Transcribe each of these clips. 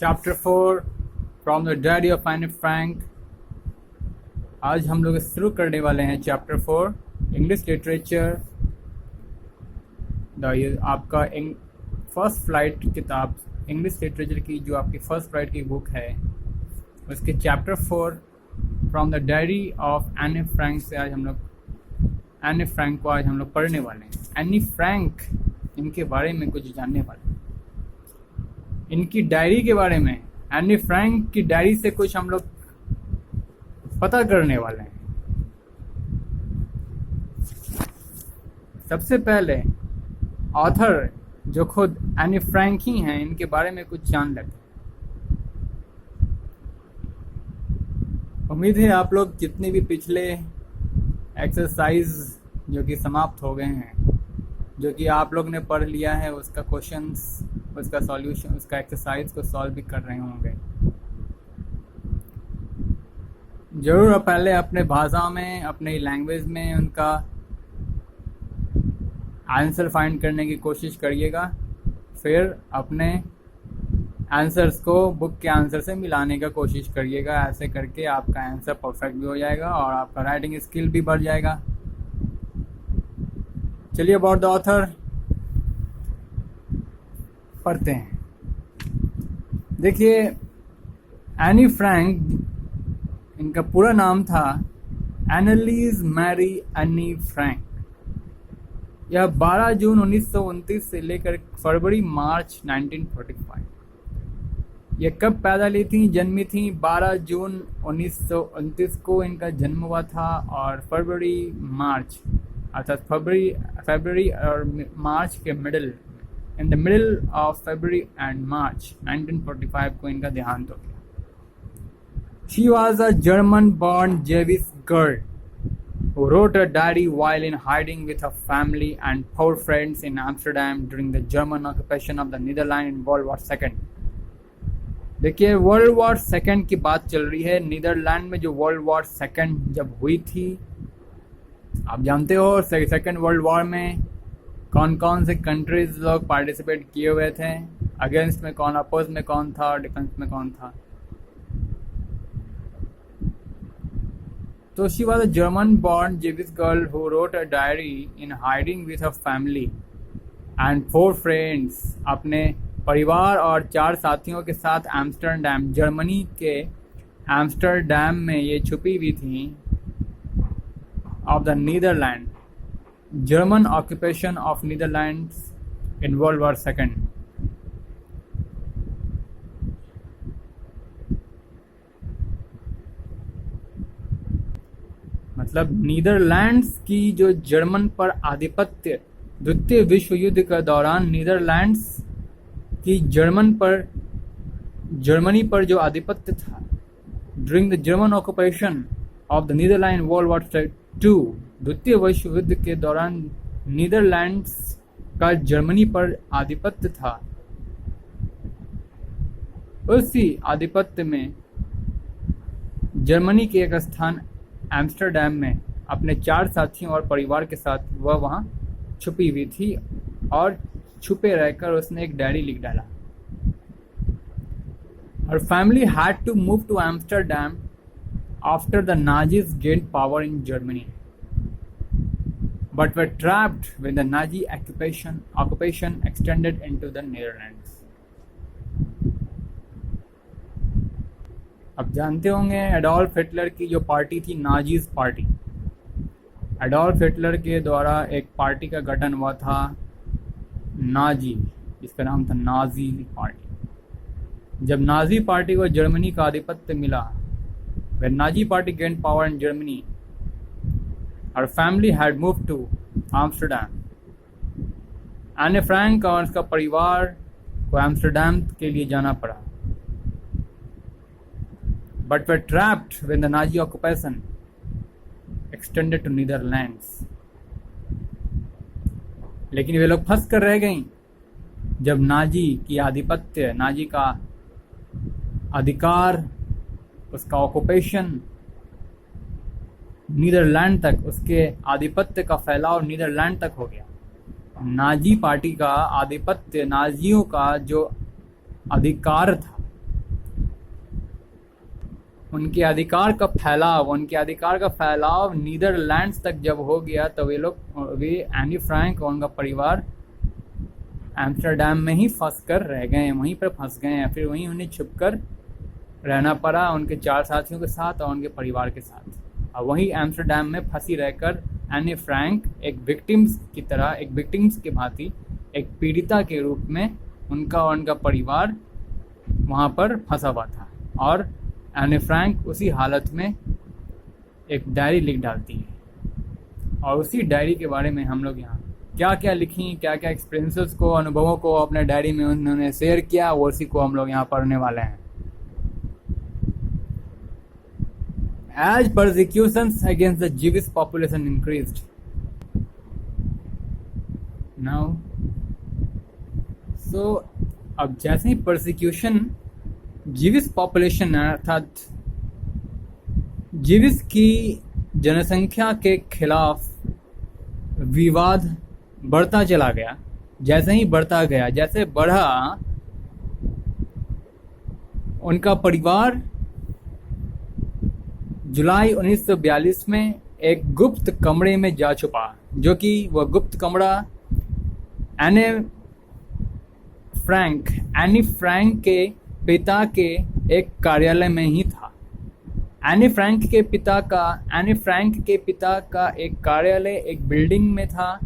Chapter 4 from the diary of Anne Frank. आज हम लोग शुरू करने वाले हैं चैप्टर 4 इंग्लिश लिटरेचर। ये आपका फर्स्ट फ्लाइट किताब इंग्लिश लिटरेचर की जो आपकी फर्स्ट फ्लाइट की बुक है उसके chapter 4 from the diary of Anne Frank से आज हम लोग एनी फ्रैंक को आज हम लोग पढ़ने वाले हैं। एनी फ्रैंक इनके बारे में कुछ जानने वाले हैं, इनकी डायरी के बारे में, एनी फ्रैंक की डायरी से कुछ हम लोग पता करने वाले हैं। सबसे पहले ऑथर जो खुद एनी फ्रैंक ही हैं इनके बारे में कुछ जान लेते हैं। उम्मीद है आप लोग जितने भी पिछले एक्सरसाइज जो कि समाप्त हो गए हैं, जो कि आप लोग ने पढ़ लिया है, उसका क्वेश्चंस, उसका सॉल्यूशन, उसका एक्सरसाइज को सॉल्व भी कर रहे होंगे। जरूर पहले अपने भाषा में, अपने लैंग्वेज में उनका आंसर फाइंड करने की कोशिश करिएगा, फिर अपने आंसर्स को बुक के आंसर से मिलाने का कोशिश करिएगा। ऐसे करके आपका आंसर परफेक्ट भी हो जाएगा और आपका राइटिंग स्किल भी बढ़ जाएगा। चलिए अबाउट द ऑथर पढ़ते हैं। देखिए, एनी फ्रैंक, इनका पूरा नाम था एनालिस मैरी एनी फ्रैंक। यह 12 जून 1929 से लेकर फरवरी मार्च 1945। यह कब पैदा ली थी, जन्मी थी? 12 जून 1929 को इनका जन्म हुआ था और फरवरी मार्च अर्थात फरवरी और मार्च के middle, in the middle of February and March 1945 को इनका देहांत हो गया। She was a German born Jewish girl who wrote a diary while in hiding with her family and 4 friends in Amsterdam during the German occupation of the Netherlands in World War II। देखिए, world War second की बात चल रही है। Netherlands में जो world War second जब हुई थी, आप जानते हो सेकेंड वर्ल्ड वॉर में कौन कौन से कंट्रीज लोग पार्टिसिपेट किए हुए थे, अगेंस्ट में कौन, अपोज में कौन था और डिफेंस में कौन था। तो she was a German born Jewish girl who wrote a diary in hiding with her family and 4 friends, अपने परिवार और 4 साथियों के साथ एम्स्टर्डम, जर्मनी के एम्स्टर्डम में ये छुपी हुई थी of the Netherland, German occupation of Netherlands in World War second. मतलब नीदरलैंड्स की जो जर्मन पर आधिपत्य, द्वितीय विश्व युद्ध के दौरान नीदरलैंड्स की जर्मनी पर जो आधिपत्य था, during the German occupation of the Netherland World War II, द्वितीय विश्व युद्ध के दौरान नीदरलैंड्स का जर्मनी पर आधिपत्य था। उसी आधिपत्य में जर्मनी के एक स्थान एम्स्टर्डम में अपने 4 साथियों और परिवार के साथ वह वहाँ छुपी हुई थी और छुपे रहकर उसने एक डायरी लिख डाला। Her family had to move to Amsterdam after the Nazis gained power in Germany, but were trapped when the Nazi occupation extended into the Netherlands। अब जानते होंगे एडोल्फ हिटलर की जो पार्टी थी, नाजीज पार्टी। एडोल्फ हिटलर के द्वारा एक party का गठन हुआ था, नाजी, जिसका नाम था नाजी पार्टी। जब नाजी पार्टी को जर्मनी का आधिपत्य मिला, when Nazi party gained power in Germany, her family had moved to Amsterdam। Anne Frank और उसका परिवार को एम्स्टर्डम के लिए जाना पड़ा, but were trapped when the Nazi occupation extended to Netherlands। लेकिन वे लोग फंस कर रह गईं जब नाजी की आधिपत्य, नाजी का अधिकार, उसका ऑक्यूपेशन नीदरलैंड तक, उसके आधिपत्य का फैलाव नीदरलैंड तक हो गया। नाजी पार्टी का आधिपत्य, नाजियों का जो अधिकार था उनके अधिकार का फैलाव नीदरलैंड्स तक जब हो गया तो वे एनी फ्रैंक और उनका परिवार एम्स्टर्डम में ही फंस कर रह गए, वहीं पर फंस गए हैं। फिर वहीं उन्हें छुपकर रहना पड़ा उनके 4 साथियों के साथ और उनके परिवार के साथ। और वहीं एम्स्टर्डम में फंसी रहकर एनी फ्रैंक एक विक्टिम्स की भांति, एक पीड़िता के रूप में उनका और उनका परिवार वहाँ पर फंसा हुआ था। और एनी फ्रैंक उसी हालत में एक डायरी लिख डालती है और उसी डायरी के बारे में हम लोग यहाँ क्या क्या लिखी, क्या क्या एक्सपीरियंसेस को, अनुभवों को अपने डायरी में उन्होंने शेयर किया, वो उसी को हम लोग यहाँ पढ़ने वाले हैं। As persecutions against the Jewish population increased. Now, so अब जैसे ही परसिक्यूशन जीविश पॉपुलेशन अर्थात जीविश की जनसंख्या के खिलाफ विवाद बढ़ता चला गया, जैसे ही बढ़ता गया, जैसे बढ़ा, उनका परिवार जुलाई 1942 में एक गुप्त कमरे में जा छुपा, जो कि वह गुप्त कमरा एनी फ्रैंक के पिता के एक कार्यालय में ही था। एनी फ्रैंक के पिता का एक कार्यालय एक बिल्डिंग में था।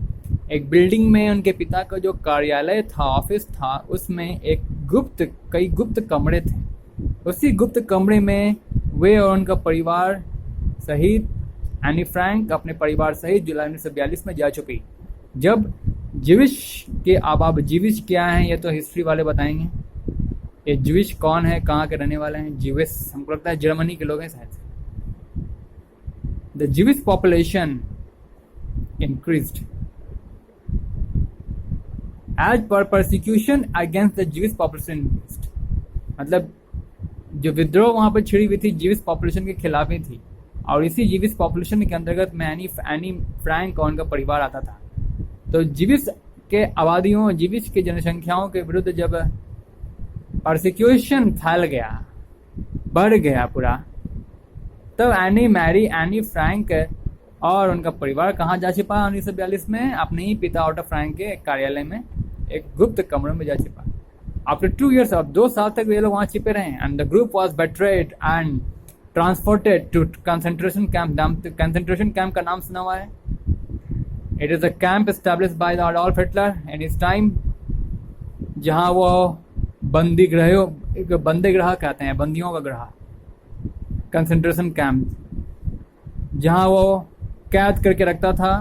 एक बिल्डिंग में उनके पिता का जो कार्यालय था, ऑफिस था, उसमें कई गुप्त कमरे थे। उसी गुप्त कमरे में वे और उनका परिवार सहित एनी फ्रैंक अपने परिवार सहित जुलाई 1942 में जा चुकी। जब जीविश क्या हैं ये तो हिस्ट्री वाले बताएंगे। ये जीविश कौन है, कहाँ के रहने वाले हैं? जीविश हमको लगता है जर्मनी के लोग हैं शायद। The Jewish population increased as per persecution against the Jewish population. मतलब जो विद्रोह वहाँ पर छिड़ी हुई थी जीविश पॉपुलेशन के खिलाफ ही थी, और इसी जीविश पॉपुलेशन के अंतर्गत में एनी फ्रैंक और उनका परिवार आता था। तो जीविश के आबादियों, जीविश के जनसंख्याओं के विरुद्ध जब परसिक्यूशन फैल गया, बढ़ गया पूरा, तब एनी फ्रैंक और उनका परिवार कहाँ जा छिपा 1942 में? अपने ही पिता ऑटो फ्रैंक के कार्यालय में एक गुप्त कमरे में जा छिपा। After 2 years, अब 2 साल तक वे लोग वहाँ छिपे रहे। And the group was betrayed and transported to concentration camp. Concentration camp का नाम सुना हुआ है? It is a camp established by the Adolf Hitler in his time, जहाँ वो बंदीगृह कहते हैं, बंदियों का ग्रह, कंसंट्रेशन कैंप, जहाँ वो कैद करके रखता था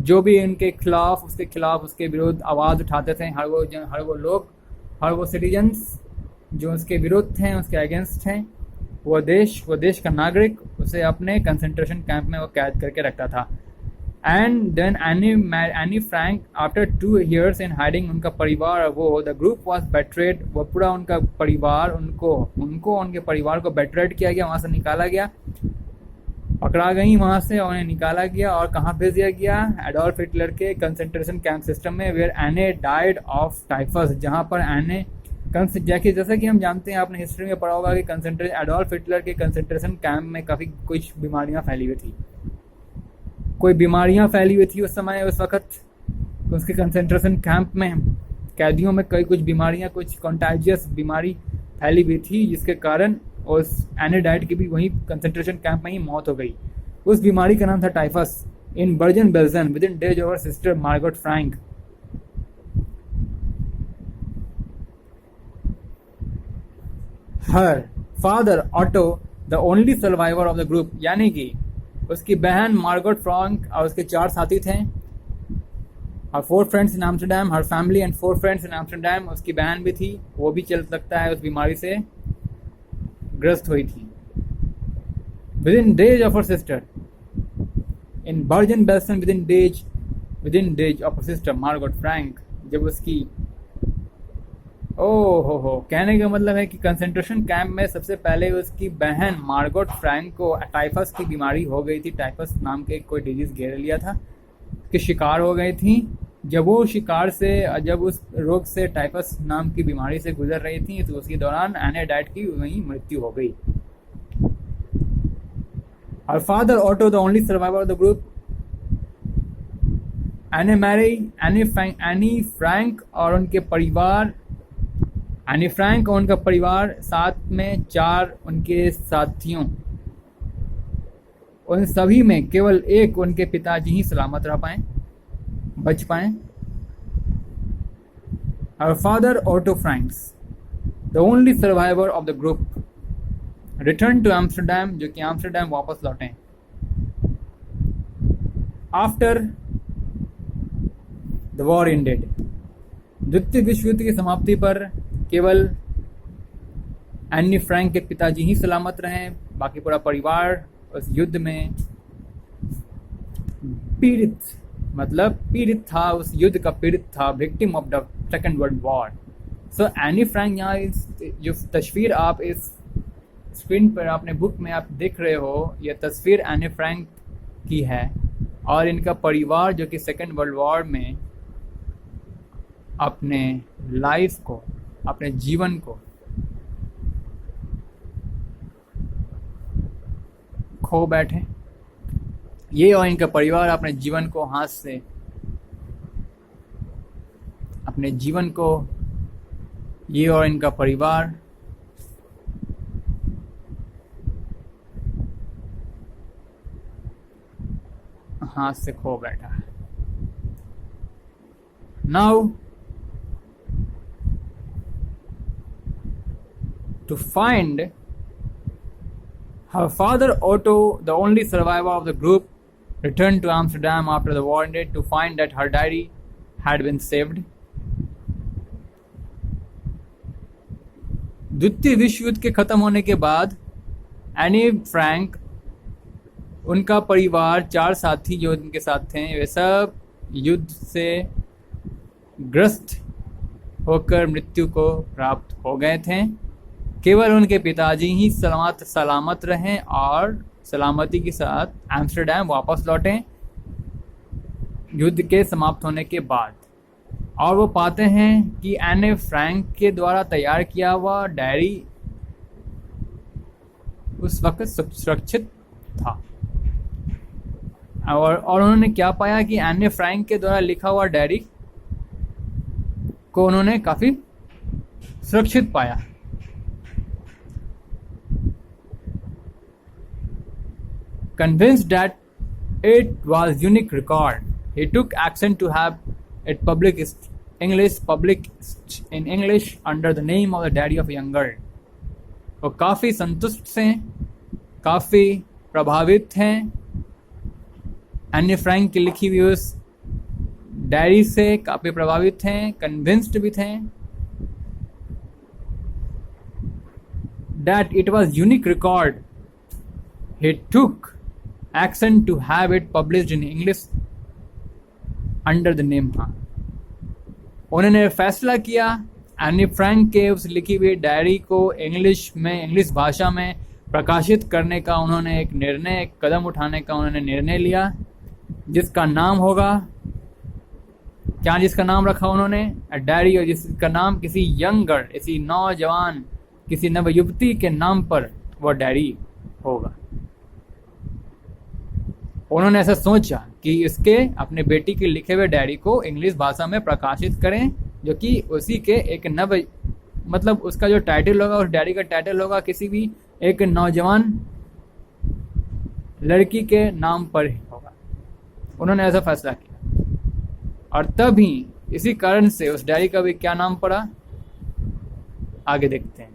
जो भी उनके खिलाफ, उसके विरुद्ध आवाज़ उठाते थे। हर वो सिटीजन्स जो उसके विरुद्ध थे, उसके अगेंस्ट हैं, वो देश का नागरिक उसे अपने कंसंट्रेशन कैंप में वो कैद करके रखता था। And then Annie Frank after 2 years in hiding, उनका परिवार, वो द ग्रुप वाज बेट्रेड, वो पूरा उनका परिवार, उनको उनके परिवार को बेट्रेड किया गया, वहाँ से निकाला गया, पकड़ा गई वहाँ से और उन्हें निकाला गया और कहाँ भेज दिया गया? एडोल्फ हिटलर के कंसंट्रेशन कैंप सिस्टम में, वेयर एने डाइड ऑफ टाइफस, जहाँ पर एने जैसा कि हम जानते हैं, आपने हिस्ट्री में पढ़ा होगा कि एडोल्फ हिटलर के कंसंट्रेशन कैंप में काफ़ी कुछ बीमारियाँ फैली हुई थी। उस समय, उस वक्त उसके कंसंट्रेशन कैंप में कैदियों में कुछ बीमारियाँ, कुछ कॉन्टाजियस बीमारी फैली हुई थी, जिसके कारण उस एने डाइट की भी वहीं कंसंट्रेशन कैंप में ही मौत हो गई। उस बीमारी का नाम था typhus. In Bergen Belsen within days of sister Margaret Frank. Her father Otto the only survivor of the group, यानी कि उसकी बहन मार्गरेट फ्रैंक और उसके 4 साथी थे। और 4 friends in Amsterdam, her family and 4 friends in Amsterdam. उसकी बहन भी थी, वो भी चल सकता है उस बीमारी से ग्रस्त हुई थी। Within days of her sister in version Belsen, within days of her sister Margaret Frank, जब उसकी कहने का मतलब है कि कंसंट्रेशन कैंप में सबसे पहले उसकी बहन मार्गरेट फ्रैंक को टाइफस की बीमारी हो गई थी। टाइफस नाम के कोई डिजीज घेर लिया था, कि शिकार हो गई थी। जब उस रोग से, टाइफस नाम की बीमारी से गुजर रही थी, तो उसके दौरान एने डाइट की वहीं मृत्यु हो गई। Her father Otto, the only survivor of the group, Anne Marie, Annie Frank और उनके परिवार, एनी फ्रैंक और उनका परिवार, साथ में 4 उनके साथियों, उन सभी में केवल एक उनके पिताजी ही सलामत रह पाए, बच पाए। Her father Otto Franks, the only survivor of the group, returned to Amsterdam, जो कि एम्स्टर्डम वापस लौटे। After the war ended, द्वितीय विश्व युद्ध की समाप्ति पर केवल एनी फ्रैंक के पिताजी ही सलामत रहे, बाकी पूरा परिवार उस युद्ध में पीड़ित था, उस युद्ध का पीड़ित था, victim of the second world war. So Anne Frank, यहाँ जो तस्वीर आप इस स्क्रीन पर अपने बुक में आप देख रहे हो, यह तस्वीर एनी फ्रैंक की है और इनका परिवार जो कि सेकेंड वर्ल्ड वॉर में अपने लाइफ को, अपने जीवन को खो बैठे। ये और इनका परिवार अपने जीवन को हाथ से, अपने जीवन को, ये और इनका परिवार हाथ से खो बैठा है। Now to find her father Otto, the only survivor of the group, returned to Amsterdam after the war ended to find that her diary had been saved. द्वितीय विश्व युद्ध के खत्म होने के बाद एनी फ्रैंक, उनका परिवार, 4 साथी जो उनके साथ थे, वे सब युद्ध से ग्रस्त होकर मृत्यु को प्राप्त हो गए थे। केवल उनके पिताजी ही सलामत रहें और सलामती के साथ एम्स्टर्डम वापस लौटे युद्ध के समाप्त होने के बाद। और वो पाते हैं कि एने फ्रैंक के द्वारा तैयार किया हुआ डायरी उस वक्त सुरक्षित था। और उन्होंने क्या पाया कि एने फ्रैंक के द्वारा लिखा हुआ डायरी को उन्होंने काफ़ी सुरक्षित पाया। Convinced that it was unique record, he took action to have it published in English under the name of the Diary of a Young Girl. वो काफ़ी संतुष्ट थे, काफ़ी प्रभावित हैं एनी फ्रैंक की लिखी हुई उस डायरी से, काफ़ी प्रभावित हैं, कन्विंस्ड भी थे that it was unique record. He took action to have it published in English under the name। हाँ, उन्होंने फैसला किया एनी फ्रैंक के उस लिखी हुई डायरी को इंग्लिश भाषा में प्रकाशित करने का उन्होंने एक कदम उठाने का उन्होंने निर्णय लिया, जिसका नाम होगा क्या, जिसका नाम रखा उन्होंने डायरी, और जिसका नाम किसी यंग गर्ल, किसी नौजवान, किसी नवयुवती के नाम पर वह डायरी होगा। उन्होंने ऐसा सोचा कि इसके अपने बेटी के लिखे हुए डायरी को इंग्लिश भाषा में प्रकाशित करें, जो कि उसी के एक मतलब उसका जो टाइटल होगा, उस डायरी का टाइटल होगा किसी भी एक नौजवान लड़की के नाम पर ही होगा। उन्होंने ऐसा फैसला किया और तभी इसी कारण से उस डायरी का भी क्या नाम पड़ा, आगे देखते हैं।